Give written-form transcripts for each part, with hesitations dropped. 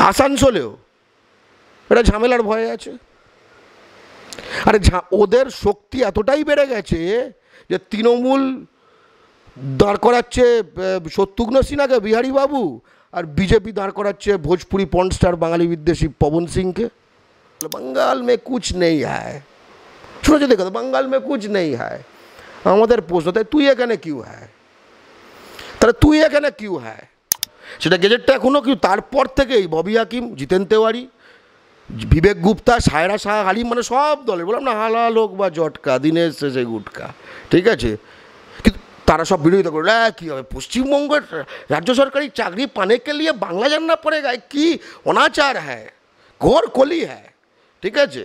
আসানসোলেও এটা ঝামেলার ভয়ে আছে। আরে ওদের শক্তি এতটাই বেড়ে গেছে যে তৃণমূল দাঁড় করাচ্ছে শত্রুঘ্ন সিনহাকে, বিহারী বাবু, আর বিজেপি দাঁড় করাচ্ছে ভোজপুরি পর্নস্টার বাঙালি বিদ্বেষী পবন সিংকে। বাঙ্গাল মে কুছ নেই হ্যায়, শুনেছো দেখো, বাঙ্গাল মে কুছ নেই হ্যায়। আমাদের প্রশ্ন, তাই তুই এখানে কিউ হ্যায়, তাহলে তুই এখানে কিউ হ্যায়, সেটা গেজেটটা এখনও কি। তারপর থেকেই ববি হাকিম, জিতেন তেওয়ারি, বিবেক গুপ্তা, সায়রা শাহ হালিম, মানে সব দলের, বললাম না, হালাল হোক বা জটকা, দিনের শেষে গুটকা, ঠিক আছে, কিন্তু তারা সব বিরোধিতা করে। কী হবে, পশ্চিমবঙ্গের রাজ্য সরকারি চাকরি পানে কে লিয়ে বাংলা জাননা পড়েগা, কি অনাচার হ্যায়, ঘোর কলি হ্যায়, ঠিক আছে।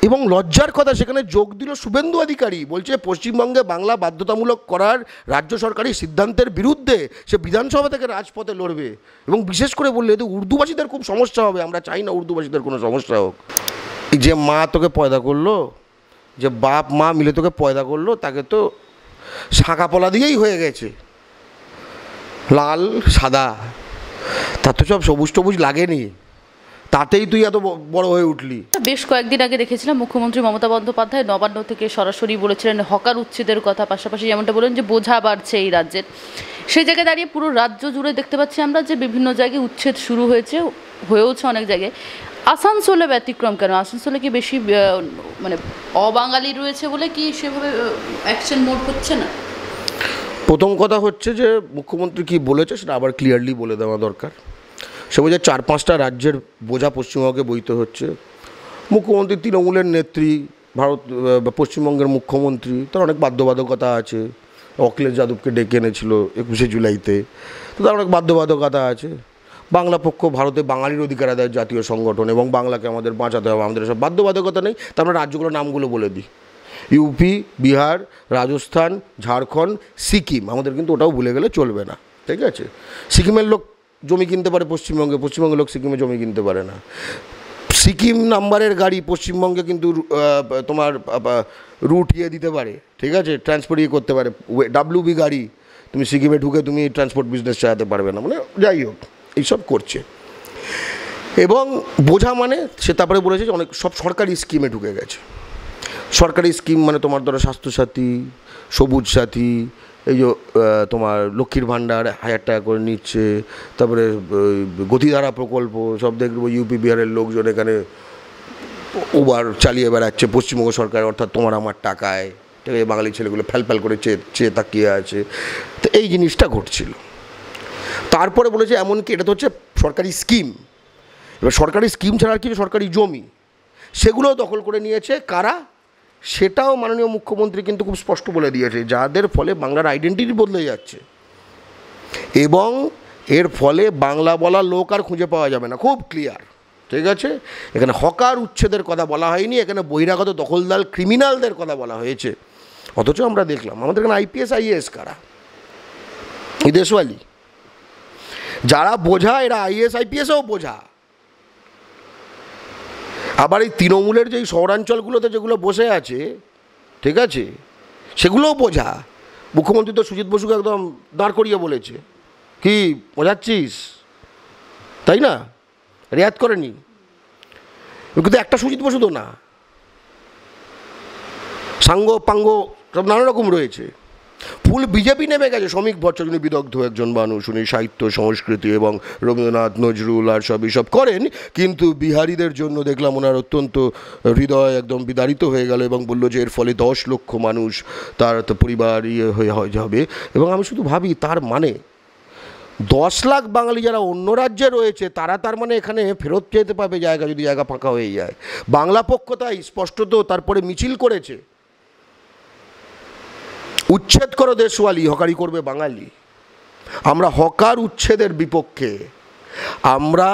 এবং লজ্জার কথা, সেখানে যোগ দিল শুভেন্দু অধিকারী, বলছে পশ্চিমবঙ্গে বাংলা বাধ্যতামূলক করার রাজ্য সরকারি সিদ্ধান্তের বিরুদ্ধে সে বিধানসভা থেকে রাজপথে লড়বে। এবং বিশেষ করে বললে এতে উর্দুভাষীদের খুব সমস্যা হবে, আমরা চাই না উর্দুভাষীদের কোনো সমস্যা হোক। যে মা তোকে পয়দা করলো, যে বাপ মা মিলে তোকে পয়দা করলো, তাকে তো শাঁখা পলা দিয়েই হয়ে গেছে, লাল সাদা, তার তো সব সবুজ টবুজ লাগেনি, তাতেই তুই এত বড় হয়ে উঠলি। বেশ কয়েকদিন আগে দেখেছিলাম মুখ্যমন্ত্রী মমতা বন্দ্যোপাধ্যায় নবান্ন থেকে সরাসরি বলেছিলেন হকার উচ্ছেদের কথা, পাশাপাশি যেমনটা বলেন যে বোঝা বাড়ছে এই রাজ্যের। সেই জায়গায় দাঁড়িয়ে পুরো রাজ্য জুড়ে দেখতে পাচ্ছি আমরা যে বিভিন্ন জায়গায় উচ্ছেদ শুরু হয়েওছে অনেক জায়গায়। আসানসোলে ব্যতিক্রম কেন? আসানসোলে কি বেশি মানে অবাঙালি রয়েছে বলে কি সেভাবে অ্যাকশন মোড হচ্ছে না? প্রথম কথা হচ্ছে যে মুখ্যমন্ত্রী কি বলেছে সেটা আবার ক্লিয়ারলি বলে দেওয়া দরকার। সে বোঝা 4-5টা রাজ্যের বোঝা পশ্চিমবঙ্গে বইতে হচ্ছে। মুখ্যমন্ত্রী তৃণমূলের নেত্রী, পশ্চিমবঙ্গের মুখ্যমন্ত্রী, তার অনেক বাধ্যবাধকতা আছে। অখিলেশ যাদবকে ডেকে এনেছিল 21শে জুলাইতে, তো তার অনেক বাধ্যবাধকতা আছে। বাংলা পক্ষ ভারতে বাঙালির অধিকার আদায়ের জাতীয় সংগঠন, এবং বাংলাকে আমাদের বাঁচাতে হবে, আমাদের সব বাধ্যবাধকতা নেই। তো আমরা রাজ্যগুলোর নামগুলো বলে দিই, ইউপি, বিহার, রাজস্থান, ঝাড়খণ্ড, সিকিম। আমাদের কিন্তু ওটাও ভুলে গেলে চলবে না, ঠিক আছে। সিকিমের লোক জমি কিনতে পারে পশ্চিমবঙ্গে, পশ্চিমবঙ্গের লোক সিকিমে জমি কিনতে পারে না। সিকিম নাম্বারের গাড়ি পশ্চিমবঙ্গে কিন্তু তোমার রুট দিতে পারে, ঠিক আছে, ট্রান্সপোর্ট করতে পারে। WB গাড়ি তুমি সিকিমে ঢুকে তুমি ট্রান্সপোর্ট বিজনেস চালাতে পারবে না, মানে যাই হোক এইসব করছে। এবং বোঝা মানে সে তারপরে বলেছে যে অনেক সব সরকারি স্কিমে ঢুকে গেছে। সরকারি স্কিম মানে তোমার ধরো স্বাস্থ্যসাথী, সবুজ সাথী, এই যে তোমার লক্ষ্মীর ভাণ্ডার 1000 টাকা করে নিচ্ছে, তারপরে গতিধারা প্রকল্প, সব দেখবো ইউপি বিহারের লোকজন এখানে উবার চালিয়ে বেড়াচ্ছে পশ্চিমবঙ্গ সরকার, অর্থাৎ তোমার আমার টাকায়, ঠিক আছে, বাঙালি ছেলেগুলো ফ্যাল করে চেয়ে তাকিয়ে আছে। তো এই জিনিসটা ঘটছিল। তারপরে বলেছে এমনকি এটা তো হচ্ছে সরকারি স্কিম, এবার সরকারি স্কিম ছাড়া আর কিছু সরকারি জমি সেগুলোও দখল করে নিয়েছে কারা, সেটাও মাননীয় মুখ্যমন্ত্রী কিন্তু খুব স্পষ্ট বলে দিয়েছে, যাদের ফলে বাংলার আইডেন্টিটি বদলে যাচ্ছে এবং এর ফলে বাংলা বলা লোক আর খুঁজে পাওয়া যাবে না, খুব ক্লিয়ার, ঠিক আছে। এখানে হকার উচ্ছেদের কথা বলা হয়নি, এখানে বহিরাগত দখলদার ক্রিমিনালদের কথা বলা হয়েছে। অথচ আমরা দেখলাম আমাদের এখানে IPS IAS কারা, এই দেশওয়ালি যারা বোঝা, এরা IAS IPSও বোঝা। আবার এই তৃণমূলের যেই শহরাঞ্চলগুলোতে যেগুলো বসে আছে, ঠিক আছে, সেগুলোও বোঝা। মুখ্যমন্ত্রী তো সুজিত বসুকে একদম দাঁড় করিয়ে বলেছে, কি বোঝাচ্ছিস, তাই না, রেয়াত করেনি। কিন্তু একটা সুজিত বসু তো না, সাঙ্গ পাঙ্গ সব নানা রকম রয়েছে। ফুল বিজেপি নেমে গেছে। শ্রমিক ভট্টাচার্য বিদগ্ধ একজন মানুষ, উনি সাহিত্য, সংস্কৃতি এবং রবীন্দ্রনাথ, নজরুল আর সব করেন, কিন্তু বিহারিদের জন্য দেখলাম ওনার অত্যন্ত হৃদয় একদম বিদারিত হয়ে গেল এবং বলল যে এর ফলে 10 লক্ষ মানুষ তার তো পরিবার হয়ে যাবে। এবং আমি শুধু ভাবি, তার মানে 10 লাখ বাঙালি যারা অন্য রাজ্যে রয়েছে তারা তার মানে এখানে ফেরত যেতে পারবে জায়গা, যদি জায়গা ফাঁকা হয়ে যায়। বাংলা পক্ষ তাই স্পষ্টত তারপরে মিছিল করেছে, উচ্ছেদ করো দেশওয়ালি, হকারি করবে বাঙালি। আমরা হকার উচ্ছেদের বিপক্ষে, আমরা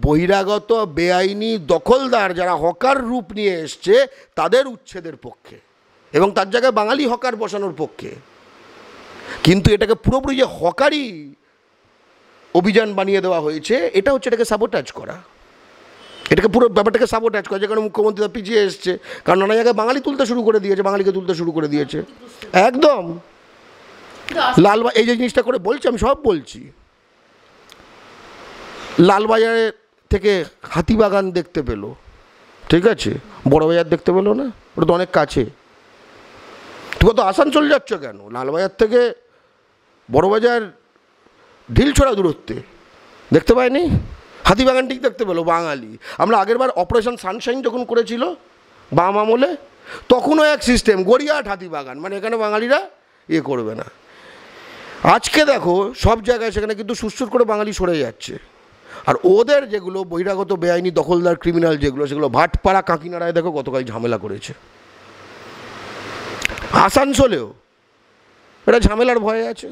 বহিরাগত বেআইনি দখলদার যারা হকার রূপ নিয়ে এসছে তাদের উচ্ছেদের পক্ষে এবং তার জায়গায় বাঙালি হকার বসানোর পক্ষে। কিন্তু এটাকে পুরোপুরি যে হকারি অভিযান বানিয়ে দেওয়া হয়েছে, এটা হচ্ছে এটাকে সাবোটাজ করা, এটাকে পুরো ব্যাপারটাকে সাবোটাজ করা। যেখানে মুখ্যমন্ত্রী পিছিয়ে এসছে, কারণ নানা জায়গায় বাঙালি তুলতে শুরু করে দিয়েছে, বাঙালিকে তুলতে শুরু করে দিয়েছে একদম লাল। এই যে জিনিসটা করে বলছি, আমি সব বলছি, লালবাজারে থেকে হাতিবাগান দেখতে পেলো, ঠিক আছে, বড়বাজার দেখতে পেলো না? ওটা তো অনেক কাছে। তুমি তো আসানসোল যাচ্ছ কেন? লালবাজার থেকে বড়বাজার ঢিলছড়া দূরত্বে, দেখতে পায়নি? হাতিবাগান ঠিক দেখতে পেলো বাঙালি। আমরা আগেরবার অপারেশন সানশাইন যখন করেছিল বাম আমলে, তখনও এক সিস্টেম, গড়িয়াহাট হাতিবাগান, মানে এখানে বাঙালিরা করবে না। আজকে দেখো সব জায়গায় সেখানে কিন্তু সুস্থ করে বাঙালি সরে যাচ্ছে। আর ওদের যেগুলো বহিরাগত বেআইনি দখলদার ক্রিমিনাল যেগুলো, সেগুলো ভাটপাড়া কাঁকিনাড়ায় দেখো গতকাল ঝামেলা করেছে। আসানসোলেও এটা ঝামেলার ভয়ে আছে।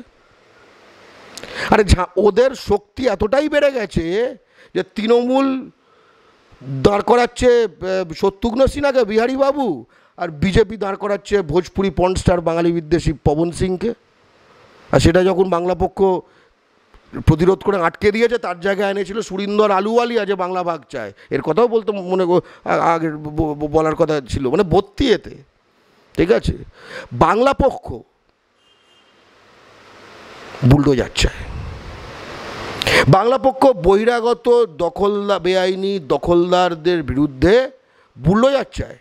আরে ওদের শক্তি এতটাই বেড়ে গেছে যে তৃণমূল দাঁড় করাচ্ছে শত্রুঘ্ন সিনহাকে, বিহারী বাবু, আর বিজেপি দাঁড় করাচ্ছে ভোজপুরি পর্নস্টার বাঙালি বিদ্বেষী পবন সিংকে। আর সেটা যখন বাংলা পক্ষ প্রতিরোধ করে আটকে দিয়েছে, তার জায়গায় এনেছিল সুরিন্দর আলুওয়ালিয়া, যে বাংলা ভাগ চায়। এর কথাও বলতো মনে আগের বলার কথা ছিল, মানে ভর্তি এতে, ঠিক আছে। বাংলা পক্ষ বুলডোজার চায়, বাংলা পক্ষ বহিরাগত দখলদার বেআইনি দখলদারদের বিরুদ্ধে বুলডোজার চায়।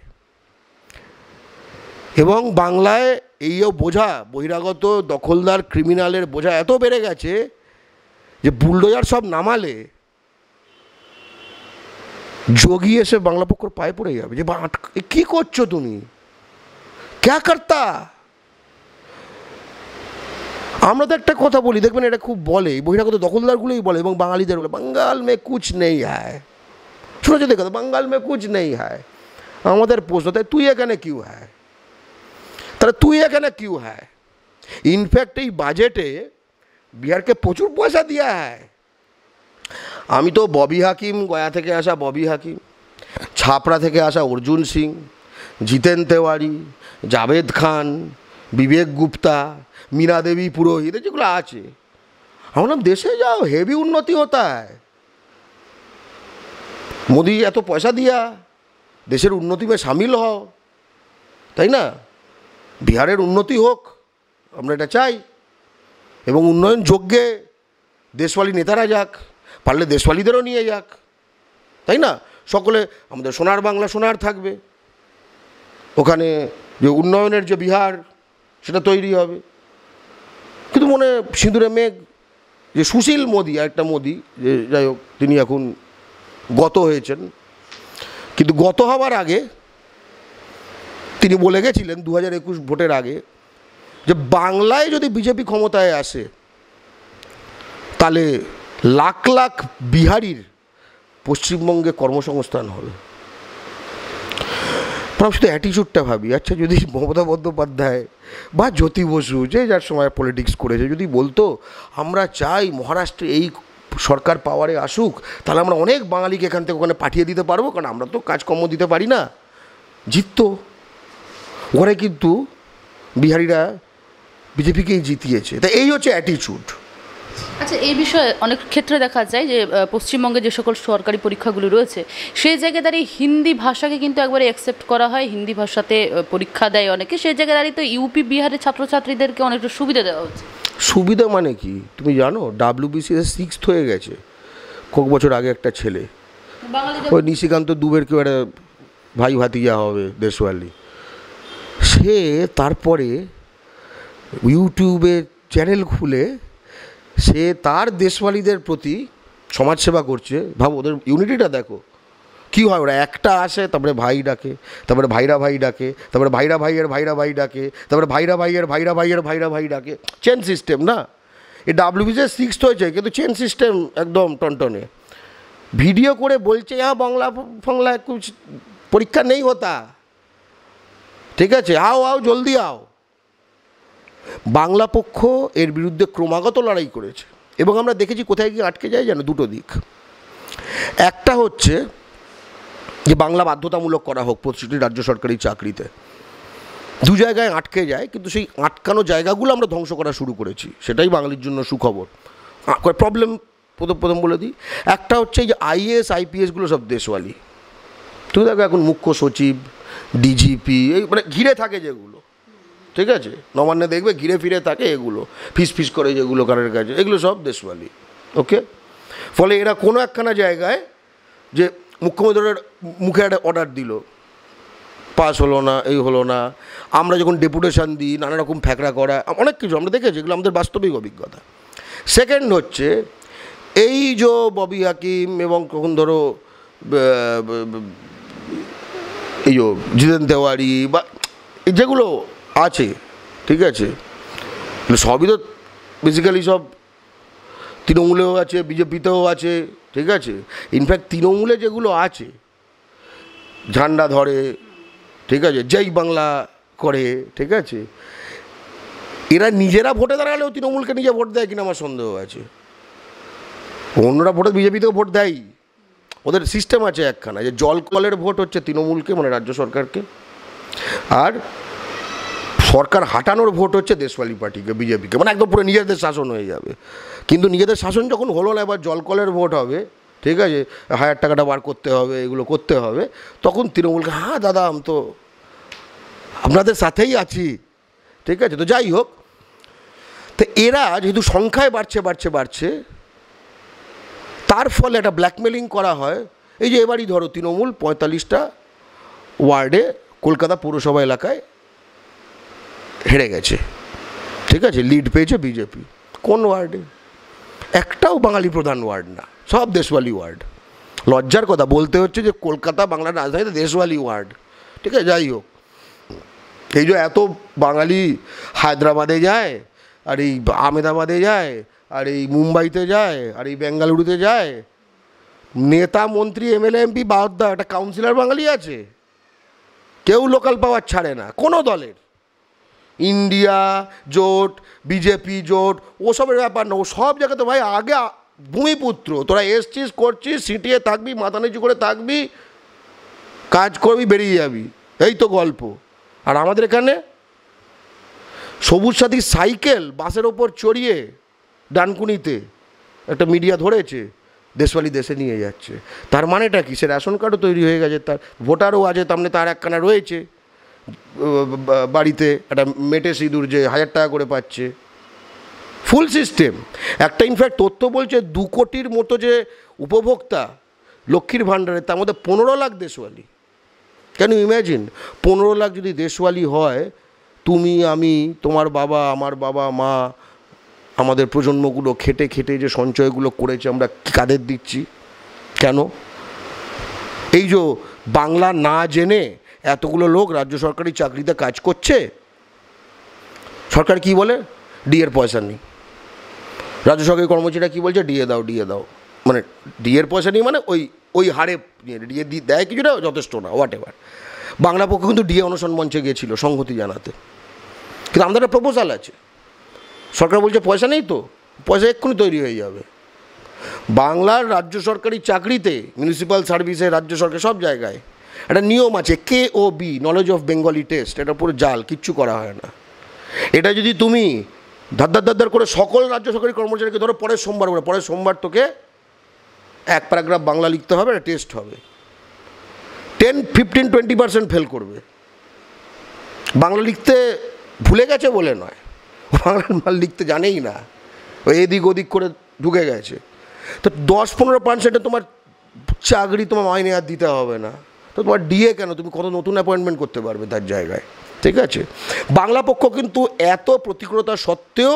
এবং বাংলায় এইও বোঝা, বহিরাগত দখলদার ক্রিমিনালের বোঝা এত বেড়ে গেছে যে বুলডোজার সব নামালে যোগী এসে বাংলা পক্ষর পায়ে পড়ে যাবে যে কি করছো তুমি, ক্যা করতা। আমরা তো একটা কথা বলি, দেখবেন এটা খুব বলে, বহিরাগত দখলদারগুলোই বলে এবং বাঙালিদের বলে, বাঙ্গাল মে কুছ নেই হ্যায়। শুনেছো দেখো, বাঙ্গাল মে কুছ নেই হ্যায়। আমাদের প্রশ্ন, তাই তুই এখানে কিউ হ্যায়? তাহলে তুই এখানে কিউ হ্যায়? ইনফ্যাক্ট এই বাজেটে বিহারকে প্রচুর পয়সা দেওয়া হয়। আমি তো ববি হাকিম, গয়া থেকে আসা ববি হাকিম, ছাপড়া থেকে আসা অর্জুন সিং, জিতেন তেওয়ারি, জাভেদ খান, বিবেক গুপ্তা, মীরা দেবী পুরোহিত, যেগুলো আছে, আমরা দেশে যাও, হেভি উন্নতি হতা হয়। মোদি এত পয়সা দিয়া দেশের উন্নতি মে সামিল হও, তাই না? বিহারের উন্নতি হোক, আমরা এটা চাই। এবং উন্নয়ন যোগ্যে দেশওয়ালি নেতারা যাক, পারলে দেশওয়ালিদেরও নিয়ে যাক, তাই না? সকলে আমাদের সোনার বাংলা সোনার থাকবে, ওখানে যে উন্নয়নের যে বিহার সেটা তৈরি হবে। কিন্তু মনে সিঁদুরে মেঘ যে সুশীল মোদি, একটা মোদি, যে যাই হোক তিনি এখন গত হয়েছেন, কিন্তু গত হওয়ার আগে তিনি বলে গেছিলেন 2021 ভোটের আগে যে বাংলায় যদি বিজেপি ক্ষমতায় আসে তাহলে লাখ লাখ বিহারির পশ্চিমবঙ্গে কর্মসংস্থান হবে। আমরা শুধু অ্যাটিচিউডটা ভাবি, আচ্ছা যদি মমতা বন্দ্যোপাধ্যায় বা জ্যোতি বসু, যে যার সময় পলিটিক্স করেছে, যদি বলতো আমরা চাই মহারাষ্ট্রে এই সরকার পাওয়ারে আসুক, তাহলে আমরা অনেক বাঙালিকে এখান থেকে ওখানে পাঠিয়ে দিতে পারবো, কারণ আমরা তো কাজকর্ম দিতে পারি না, জিততো। ওখানে কিন্তু বিহারিরা বিজেপিকেই জিতিয়েছে। তাই এই হচ্ছে অ্যাটিচিউড। আচ্ছা, এই বিষয়ে অনেক ক্ষেত্রে দেখা যায় যে পশ্চিমবঙ্গে যে সকল সরকারি পরীক্ষাগুলো রয়েছে, সেই জায়গায় দাঁড়িয়ে হিন্দি ভাষাকে কিন্তু একবারে অ্যাকসেপ্ট করা হয়, হিন্দি ভাষাতে পরীক্ষা দেয় অনেকে। সেই জায়গায় দাঁড়িয়ে তো ইউপি বিহারের ছাত্রছাত্রীদেরকে অনেকটা সুবিধা দেওয়া হচ্ছে। সুবিধা মানে কি তুমি জানো? WBCS 6th হয়ে গেছে কয়েক বছর আগে একটা ছেলে, ওই নিশিকান্ত দুবের কেউ একটা ভাই ভাতিজা হবে দেশওয়ালি, সে তারপরে ইউটিউবে চ্যানেল খুলে সে তার দেশওয়ালিদের প্রতি সমাজসেবা করছে। ভাবো ওদের ইউনিটিটা দেখো কী হয়। ওরা একটা আসে, তারপরে ভাই ডাকে, তারপরে ভাইরা ভাই ডাকে, তারপরে ভাইরা ভাইয়ের ভাইরা ভাই ডাকে, তারপরে ভাইরা ভাইয়ের ভাইরা ভাইয়ের ভাইরা ভাই ডাকে। চেন সিস্টেম না, এই WBCS 6th হয়েছে কিন্তু চেন সিস্টেম একদম টনটনে। ভিডিও করে বলছে বাংলা ফাংলা কুছ পরীক্ষা নেই হতা, ঠিক আছে, আও আও জলদি আও। বাংলা পক্ষ এর বিরুদ্ধে ক্রমাগত লড়াই করেছে এবং আমরা দেখেছি কোথায় গিয়ে আটকে যায় যেন দুটো দিক। একটা হচ্ছে যে বাংলা বাধ্যতামূলক করা হোক প্রতিটি রাজ্য সরকারি চাকরিতে, দু জায়গায় আটকে যায়, কিন্তু সেই আটকানো জায়গাগুলো আমরা ধ্বংস করা শুরু করেছি, সেটাই বাঙালির জন্য সুখবর। প্রবলেম প্রথম বলে দিই, একটা হচ্ছে যে IAS IPSগুলো সব দেশওয়ালি। তুমি দেখো এখন মুখ্য সচিব, ডিজিপি, এই মানে ঘিরে থাকে যেগুলো, ঠিক আছে, নবান্নে দেখবে ঘিরে ফিরে থাকে, এগুলো ফিস ফিস করে যেগুলো কারের কাছে, এগুলো সব দেশওয়ালি। ওকে, ফলে এরা কোনো একখানা জায়গায় যে মুখ্যমন্ত্রীর মুখে একটা অর্ডার দিল, পাস হলো না, এই হলো না, আমরা যখন ডেপুটেশন দিই নানা রকম ফ্যাকড়া করা, অনেক কিছু আমরা দেখেছি, এগুলো আমাদের বাস্তবিক অভিজ্ঞতা। সেকেন্ড হচ্ছে এই যে ববি হাকিম এবং কখন ধরো এই যে জিতেন তেওয়ারি বা যেগুলো আছে, ঠিক আছে, সবই তো বেসিক্যালি সব তৃণমূলেও আছে, বিজেপিতেও আছে, ঠিক আছে। ইনফ্যাক্ট তৃণমূলে যেগুলো আছে ঝান্ডা ধরে, ঠিক আছে, জয় বাংলা করে, ঠিক আছে, এরা নিজেরা ভোটে দাঁড়ালেও তৃণমূলকে নিজে ভোট দেয় কিনা আমার সন্দেহ আছে। অন্যরা ভোটে বিজেপিতেও ভোট দেয়, ওদের সিস্টেম আছে একখানা, যে জল কলের ভোট হচ্ছে তৃণমূলকে, মানে রাজ্য সরকারকে, আর সরকার হাঁটানোর ভোট হচ্ছে দেশওয়ালি পার্টিকে, বিজেপিকে, মানে একদম পুরো নিজেদের শাসন হয়ে যাবে। কিন্তু নিজেদের শাসন যখন হলো না, এবার জল কলের ভোট হবে, ঠিক আছে, 1000 টাকাটা বার করতে হবে, এগুলো করতে হবে, তখন তৃণমূলকে হ্যাঁ দাদা আমি তো আপনাদের সাথেই আছি, ঠিক আছে। তো যাই হোক, তো এরা যেহেতু সংখ্যায় বাড়ছে, তার ফলে একটা ব্ল্যাকমেলিং করা হয়। এই যে এবারই ধরো তৃণমূল 45টা ওয়ার্ডে কলকাতা পৌরসভা এলাকায় হেরে গেছে, ঠিক আছে, লিড পেয়েছে বিজেপি। কোন ওয়ার্ডে? একটাও বাঙালি প্রধান ওয়ার্ড না, সব দেশওয়ালি ওয়ার্ড। লজ্জার কথা বলতে হচ্ছে যে কলকাতা বাংলার রাজধানীতে দেশওয়ালি ওয়ার্ড, ঠিক আছে। যাই হোক, এই যে এত বাঙালি হায়দ্রাবাদে যায়, আর এই আহমেদাবাদে যায়, আর এই মুম্বাইতে যায়, আর এই বেঙ্গালুরুতে যায়, নেতা মন্ত্রী এমএলএ এমপি বাদ দাও, একটা কাউন্সিলর বাঙালি আছে? কেউ লোকাল পাওয়ার ছাড়ে না কোনো দলের। ইন্ডিয়া জোট, বিজেপি জোট, ওসবের ব্যাপার না, ও সব জায়গাতে ভাই আগে ভূমিপুত্র, তোরা এসছিস, করছিস, সিটিয়ে থাকবি, মাথা নিচু করে থাকবি, কাজ করবি, বেরিয়ে যাবি, এই তো গল্প। আর আমাদের এখানে সবুজ সাথী সাইকেল বাসের ওপর চড়িয়ে ডানকুনিতে একটা মিডিয়া ধরেছে, দেশওয়ালি দেশে নিয়ে যাচ্ছে। তার মানেটা কি? সে রেশন কার্ডও তৈরি হয়ে গেছে, তার ভোটারও আছে, তার মানে তার একখানা রয়েছে বাড়িতে একটা মেটে সিঁদুর, যে 1000 টাকা করে পাচ্ছে, ফুল সিস্টেম। একটা ইনফ্যাক্ট তথ্য বলছে 2 কোটির মতো যে উপভোক্তা লক্ষ্মীর ভাণ্ডারে, তার মধ্যে 15 লাখ দেশওয়ালি। Can you imagine? 15 লাখ যদি দেশওয়ালি হয়, তুমি, আমি, তোমার বাবা, আমার বাবা মা, আমাদের প্রজন্মগুলো খেটে খেটে যে সঞ্চয়গুলো করেছে, আমরা কাদের দিচ্ছি? কেন? এই যে বাংলা না জেনে এতগুলো লোক রাজ্য সরকারি চাকরিতে কাজ করছে, সরকার কি বলে? ডিএর পয়সা নেই। রাজ্য সরকারি কর্মচারীরা কি বলছে? ডিএ দাও, ডিএ দাও, মানে ডিএর পয়সা নেই, মানে ওই হারে ডিএ দেয় কিছুটা, যথেষ্ট না, হোয়াট এভার। বাংলা পক্ষ কিন্তু ডিএ অনশন মঞ্চে গিয়েছিল সংহতি জানাতে, কিন্তু আমাদের একটা প্রপোজাল আছে। সরকার বলছে পয়সা নেই, তো পয়সা এক্ষুনি তৈরি হয়ে যাবে। বাংলার রাজ্য সরকারি চাকরিতে, মিউনিসিপ্যাল সার্ভিসে, রাজ্য সরকার সব জায়গায় একটা নিয়ম আছে, KOB, knowledge of Bengali test. এটা পুরো জাল, কিচ্ছু করা হয় না। এটা যদি তুমি ধার করে সকল রাজ্য সরকারি কর্মচারীকে ধরো, পরের সোমবার তোকে 1 প্যারাগ্রাফ বাংলা লিখতে হবে, একটা টেস্ট হবে, 10, 15, 20% ফেল করবে। বাংলা লিখতে ভুলে গেছে বলে নয়, বাংলার মাল লিখতে জানেই না, ওই এদিক ওদিক করে ঢুকে গেছে। তো 10-15% তোমার চাকরি তোমার মাইনে আর দিতে হবে না, তো তোমার ডিএ কেন? তুমি কত নতুন অ্যাপয়েন্টমেন্ট করতে পারবে তার জায়গায়, ঠিক আছে। বাংলা পক্ষ কিন্তু এত প্রতিকূলতা সত্ত্বেও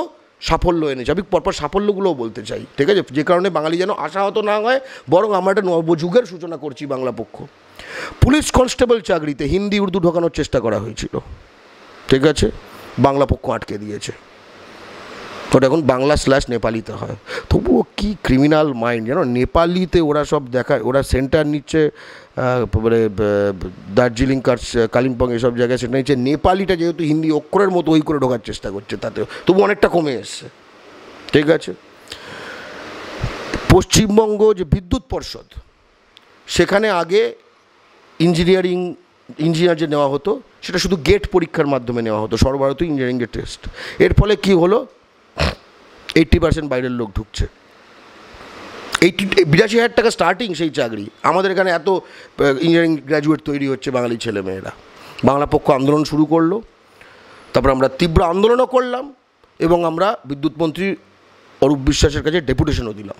সাফল্য এনেছে। আমি পরপর সাফল্যগুলোও বলতে চাই, ঠিক আছে, যে কারণে বাঙালি যেন আশাহত না হয়, বরং আমরা একটা নবযুগের সূচনা করছি। বাংলা পক্ষ পুলিশ কনস্টেবল চাকরিতে হিন্দি উর্দু ঢোকানোর চেষ্টা করা হয়েছিল, ঠিক আছে, বাংলা পক্ষ আটকে দিয়েছে। ওটা এখন বাংলা/নেপালিতে হয়। তবুও কি ক্রিমিনাল মাইন্ড যেন, নেপালিতে ওরা সব দেখায়, ওরা সেন্টার নিচ্ছে মানে দার্জিলিং, কালিম্পং এসব জায়গায় সেটা নিচ্ছে, নেপালিটা যেহেতু হিন্দি অক্ষরের মতো ওই করে ঢোকার চেষ্টা করছে, তাতেও তবু অনেকটা কমে এসছে, ঠিক আছে। পশ্চিমবঙ্গ যে বিদ্যুৎ পর্ষদ, সেখানে আগে ইঞ্জিনিয়ার যে নেওয়া হতো, সেটা শুধু গেট পরীক্ষার মাধ্যমে নেওয়া হতো, সর্বভারতীয় ইঞ্জিনিয়ারিংয়ের টেস্ট। এর ফলে কি হলো? 80% বাইরের লোক ঢুকছে। 82,000 টাকা স্টার্টিং সেই চাকরি। আমাদের এখানে এত ইঞ্জিনিয়ারিং গ্র্যাজুয়েট তৈরি হচ্ছে বাঙালি ছেলেমেয়েরা। বাংলা পক্ষ আন্দোলন শুরু করলো, তারপর আমরা তীব্র আন্দোলনও করলাম, এবং আমরা বিদ্যুৎ মন্ত্রী অরূপ বিশ্বাসের কাছে ডেপুটেশনও দিলাম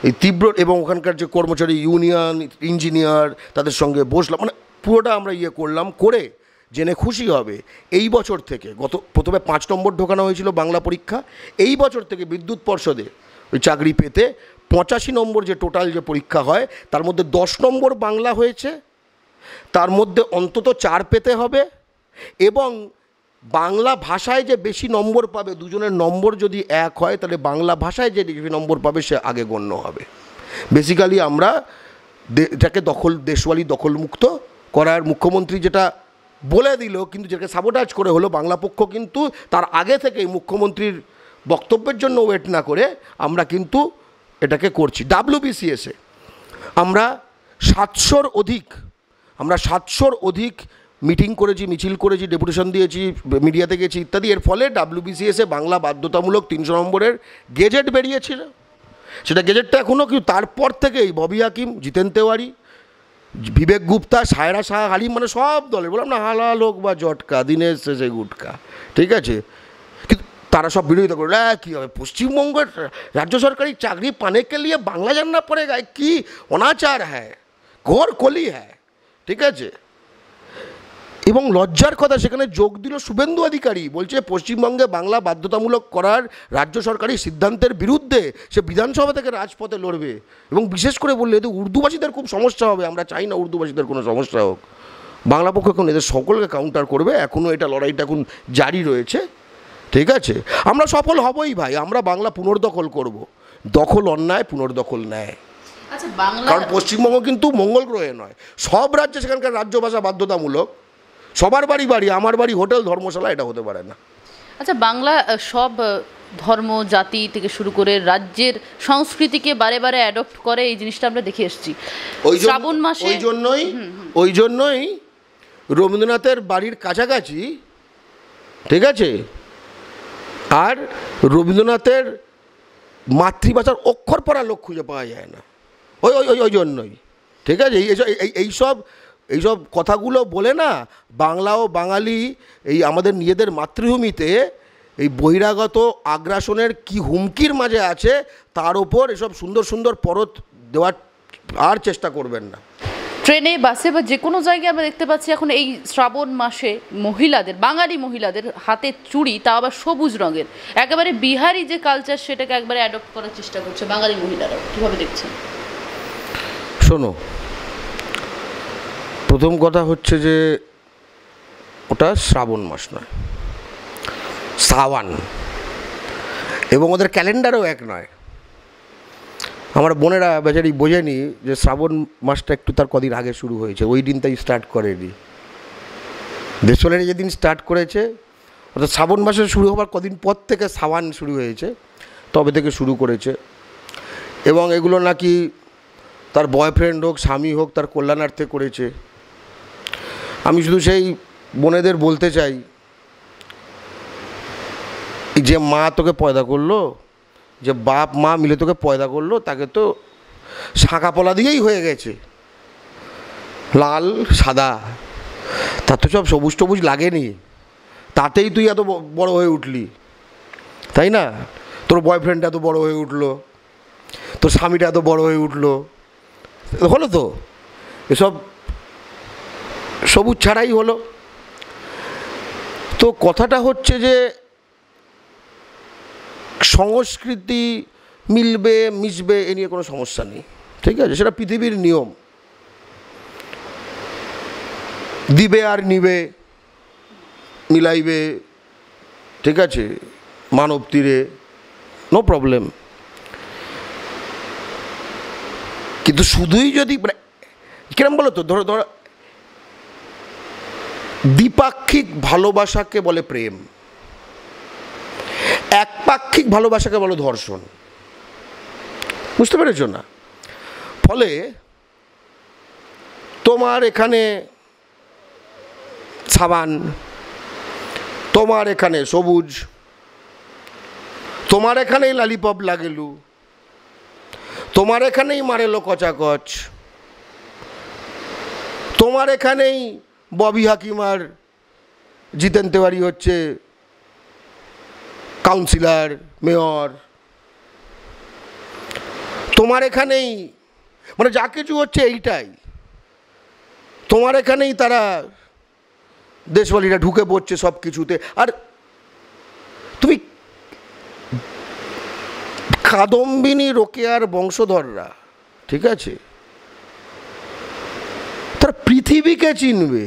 এই তীব্র, এবং ওখানকার যে কর্মচারী ইউনিয়ন, ইঞ্জিনিয়ার, তাদের সঙ্গে বসলাম, মানে পুরোটা আমরা করলাম, করে জেনে খুশি হবে এই বছর থেকে, প্রথমে 5 নম্বর ঢোকানো হয়েছিল বাংলা পরীক্ষা, এই বছর থেকে বিদ্যুৎ পর্ষদে ওই চাকরি পেতে 85 নম্বর যে টোটাল যে পরীক্ষা হয় তার মধ্যে 10 নম্বর বাংলা হয়েছে, তার মধ্যে অন্তত 4 পেতে হবে, এবং বাংলা ভাষায় যে বেশি নম্বর পাবে, দুজনের নম্বর যদি এক হয় তাহলে বাংলা ভাষায় যে বেশি নম্বর পাবে সে আগে গণ্য হবে। বেসিক্যালি আমরা এটাকে দেশওয়ালি দখলমুক্ত করার মুখ্যমন্ত্রী যেটা বলে দিল, কিন্তু যেটাকে সাবোটাজ করে হলো, বাংলা পক্ষ কিন্তু তার আগে থেকেই মুখ্যমন্ত্রীর বক্তব্যের জন্য ওয়েট না করে আমরা কিন্তু এটাকে করছি। WBCS-এ আমরা 700-র অধিক মিটিং করেছি, মিছিল করেছি, ডেপুটেশন দিয়েছি, মিডিয়াতে গেছি ইত্যাদি। এর ফলে WBCS-এ বাংলা বাধ্যতামূলক 300 নম্বরের গেজেট বেরিয়েছিল, সেটা গেজেটটা এখনও কিন্তু তারপর থেকেই ববি হাকিম, জিতেন তেওয়ারি, বিবেক গুপ্তা, সায়রা শাহ হালিম, মানে সব দলের, বললাম না, হালাল হোক বা জটকা, দিনের শেষে গুটকা, ঠিক আছে, কিন্তু তারা সব বিরোধিতা করে, কী হবে পশ্চিমবঙ্গের রাজ্য সরকারি চাকরি পানে কে লিয়ে বাংলা জাননা পড়েগা, কি অনাচার হ্যায়, ঘোর কলি হ্যায়, ঠিক আছে। এবং লজ্জার কথা, সেখানে যোগ দিল শুভেন্দু অধিকারী, বলছে পশ্চিমবঙ্গে বাংলা বাধ্যতামূলক করার রাজ্য সরকারি সিদ্ধান্তের বিরুদ্ধে সে বিধানসভা থেকে রাজপথে লড়বে, এবং বিশেষ করে বললে এতে উর্দুভাষীদের খুব সমস্যা হবে, আমরা চাই না উর্দুভাষীদের কোনো সমস্যা হোক। বাংলা পক্ষ এখন এদের সকলকে কাউন্টার করবে, এখনও এটা লড়াইটা এখন জারি রয়েছে, ঠিক আছে। আমরা সফল হবই ভাই, আমরা বাংলা পুনর্দখল করব, দখল অন্যায়, পুনর্দখল ন্যায়। আচ্ছা, বাংলা, কারণ পশ্চিমবঙ্গ কিন্তু মঙ্গল গ্রহে নয়, সব রাজ্যে সেখানকার রাজ্য ভাষা বাধ্যতামূলক, সবার বাড়ি বাড়ি, আমার বাড়ি হোটেল, ধর্মশালা, এটা হতে পারে না। আচ্ছা, বাংলা সব ধর্ম জাতি থেকে শুরু করে রাজ্যের সংস্কৃতিকে বারে বারে অ্যাডপ্ট করে, এই জিনিসটা আমরা দেখে এসেছি শ্রাবণ মাসে। ওই জন্যই রবীন্দ্রনাথের বাড়ির কাছাকাছি, ঠিক আছে, আর রবীন্দ্রনাথের মাতৃভাষার অক্ষর পড়া লোক খুঁজে পাওয়া যায় না, ওই জন্যই, ঠিক আছে। এইসব কথাগুলো বলে না, বাংলা ও বাঙালি এই আমাদের নিজেদের মাতৃভূমিতে এই বহিরাগত আগ্রাসনের কি হুমকির মাঝে আছে, তার ওপর এসব সুন্দর সুন্দর পরত দেওয়ার আর চেষ্টা করবেন না। ট্রেনে, বাসে বা যে কোনো জায়গায় আমরা দেখতে পাচ্ছি এখন এই শ্রাবণ মাসে মহিলাদের, বাঙালি মহিলাদের হাতে চুড়ি, তা আবার সবুজ রঙের, একেবারে বিহারি যে কালচার সেটাকে একবারে অ্যাডপ্ট করার চেষ্টা করছে বাঙালি মহিলারা, কীভাবে দেখছেন? শোনো, প্রথম কথা হচ্ছে যে ওটা শ্রাবণ মাস নয়, শ্রাবণ, এবং ওদের ক্যালেন্ডারও এক নয়। আমার বোনেরা বেচারি বোঝেনি যে শ্রাবণ মাসটা একটু তার কদিন আগে শুরু হয়েছে, ওই দিন তাই স্টার্ট করেনি। দেশওয়ালিরা যেদিন স্টার্ট করেছে, অর্থাৎ শ্রাবণ মাসে শুরু হবার কদিন পর থেকে শ্রাবণ শুরু হয়েছে, তবে থেকে শুরু করেছে। এবং এগুলো নাকি তার বয়ফ্রেন্ড হোক, স্বামী হোক, তার কল্যাণার্থে করেছে। আমি শুধু সেই বোনেদের বলতে চাই, যে মা তোকে পয়দা করলো, যে বাপ মা মিলে তোকে পয়দা করলো, তাকে তো শাঁখা পলা দিয়েই হয়ে গেছে, লাল সাদা, তার তো সব সবুজ টবুজ লাগেনি, তাতেই তুই এত বড় হয়ে উঠলি, তাই না? তোর বয়ফ্রেন্ড এত বড় হয়ে উঠলো, তোর স্বামীটা এত বড় হয়ে উঠলো, হলো তো, এসব সবুজ ছাড়াই হলো। তো কথাটা হচ্ছে যে সংস্কৃতি মিলবে মিশবে এ নিয়ে কোনো সমস্যা নেই, ঠিক আছে, সেটা পৃথিবীর নিয়ম, দিবে আর নিবে, মিলাইবে, ঠিক আছে, মানব তীরে, নো প্রবলেম। কিন্তু শুধুই যদি মানে কিরম বলো তো, ধরো দ্বিপাক্ষিক ভালোবাসাকে বলে প্রেম, একপাক্ষিক ভালোবাসাকে বলো ধর্ষণ, বুঝতে পেরেছো না? ফলে তোমার এখানে সাবান, তোমার এখানে সবুজ, তোমার এখানেই লালিপপ লাগেলু, তোমার এখানেই মারেলো কচাকচ, তোমার এখানেই ববি হাকিম আর জিতেন তেওয়ারি হচ্ছে কাউন্সিলর, মেয়র, তোমার তোমার এখানেই মানে যা কিছু হচ্ছে এইটাই, তোমার এখানেই তারা দেশওয়ালিরা ঢুকে পড়ছে সব কিছুতে। আর তুমি কাদম্বিনী রোকেয়ার বংশধররা, ঠিক আছে, তারা পৃথিবীকে চিনবে,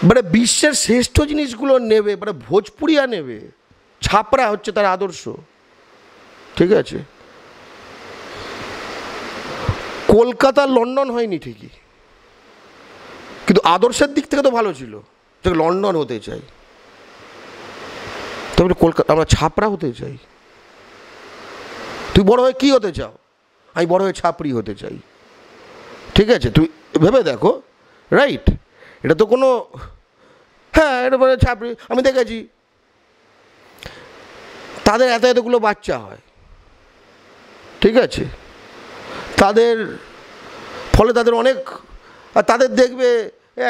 মানে বিশ্বের শ্রেষ্ঠ জিনিসগুলো নেবে, মানে ভোজপুরিয়া নেবে, ছাপরা হচ্ছে তার আদর্শ, ঠিক আছে। কলকাতা লন্ডন হয়নি ঠিকই, কিন্তু আদর্শের দিক থেকে তো ভালো ছিল, যে লন্ডন হতে চাই, তবে কলকাতা আমরা ছাপরা হতে চাই। তুই বড় হয়ে কি হতে চাও? আমি বড় হয়ে ছাপরি হতে চাই, ঠিক আছে। তুই ভেবে দেখো, রাইট? এটা তো কোনো, হ্যাঁ এটা মানে ছাপরি। আমি দেখেছি তাদের এত এতগুলো বাচ্চা হয়, ঠিক আছে, তাদের ফলে তাদের অনেক, আর তাদের দেখবে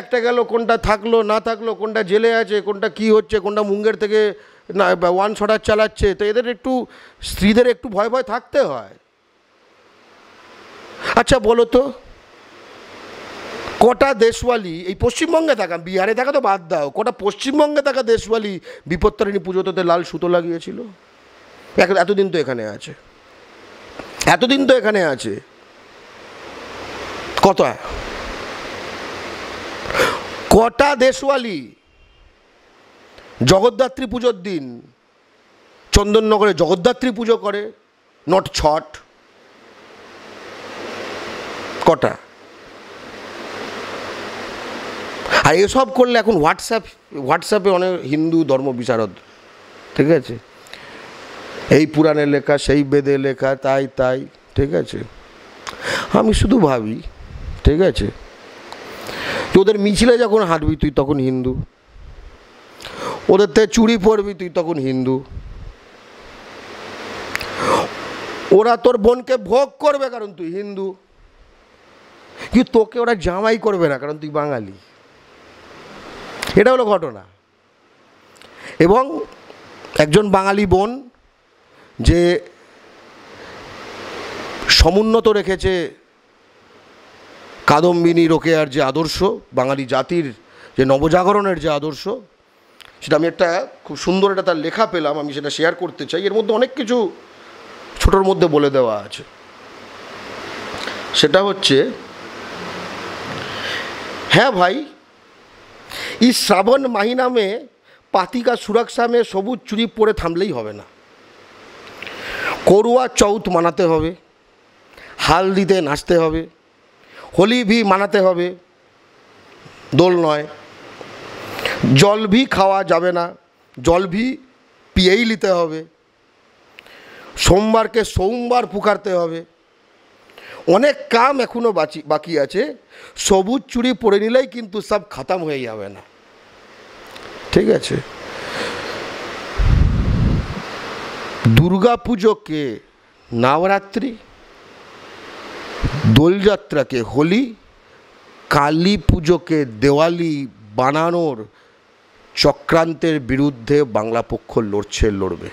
একটা গেল, কোনটা থাকলো না থাকলো, কোনটা জেলে আছে, কোনটা কি হচ্ছে, কোনটা মুঙ্গের থেকে না ওয়ান শটার চালাচ্ছে, তো এদের একটু স্ত্রীদের একটু ভয় ভয় থাকতে হয়। আচ্ছা বলো তো, কটা দেশওয়ালি এই পশ্চিমবঙ্গে থাকা, বিহারে থাকা তো বাদ দাও, কটা পশ্চিমবঙ্গে থাকা দেশওয়ালি বিপত্তারিণী পুজোতে লাল সুতো লাগিয়েছিল? এতদিন তো এখানে আছে, এতদিন তো এখানে আছে, কটা দেশওয়ালি জগদ্ধাত্রী পুজোর দিন চন্দননগরে জগদ্ধাত্রী পুজো করে, নট ছট? কটা? আর এসব করলে এখন হোয়াটসঅ্যাপে অনেক হিন্দু ধর্ম বিশারদ, ঠিক আছে, এই পুরাণে লেখা, সেই বেদে লেখা, তাই তাই, ঠিক আছে। আমি শুধু ভাবি, ঠিক আছে, তোদের মিছিলে যখন হাঁটবি তুই তখন হিন্দু, ওদের থেকে চুরি পরবি তুই তখন হিন্দু, ওরা তোর বোনকে ভোগ করবে কারণ তুই হিন্দু, কিন্তু তোকে ওরা জামাই করবে না কারণ তুই বাঙালি। এটা হলো ঘটনা। এবং একজন বাঙালি বোন যে সমুন্নত রেখেছে কাদম্বিনী রোকেয়ার যে আদর্শ, বাঙালি জাতির যে নবজাগরণের যে আদর্শ, সেটা আমি একটা খুব সুন্দর একটা তার লেখা পেলাম, আমি সেটা শেয়ার করতে চাই। এর মধ্যে অনেক কিছু ছোটোর মধ্যে বলে দেওয়া আছে। সেটা হচ্ছে, হ্যাঁ ভাই, इस श्रावण महीना में पाती का सुरक्षा में सबुज चुरी पड़े थामलेई होबे ना, करुआ चौथ मानाते होबे, हालदिते नाचते होबे, होली भी मानाते होबे, दोल नय, जल भी खावा जाबे ना, जल भी पिएई निते होबे, सोमवार के सोमवार पुकारते होबे, অনেক কাম এখনো বাকি আছে, সবুজ চুড়ি পরে নিলেই কিন্তু সব খতম হয়ে যাবে না, ঠিক আছে। দুর্গা পুজোকে নবরাত্রি, দোলযাত্রাকে হোলি, কালী পুজোকে দেওয়ালি বানানোর চক্রান্তের বিরুদ্ধে বাংলা পক্ষ লড়বে।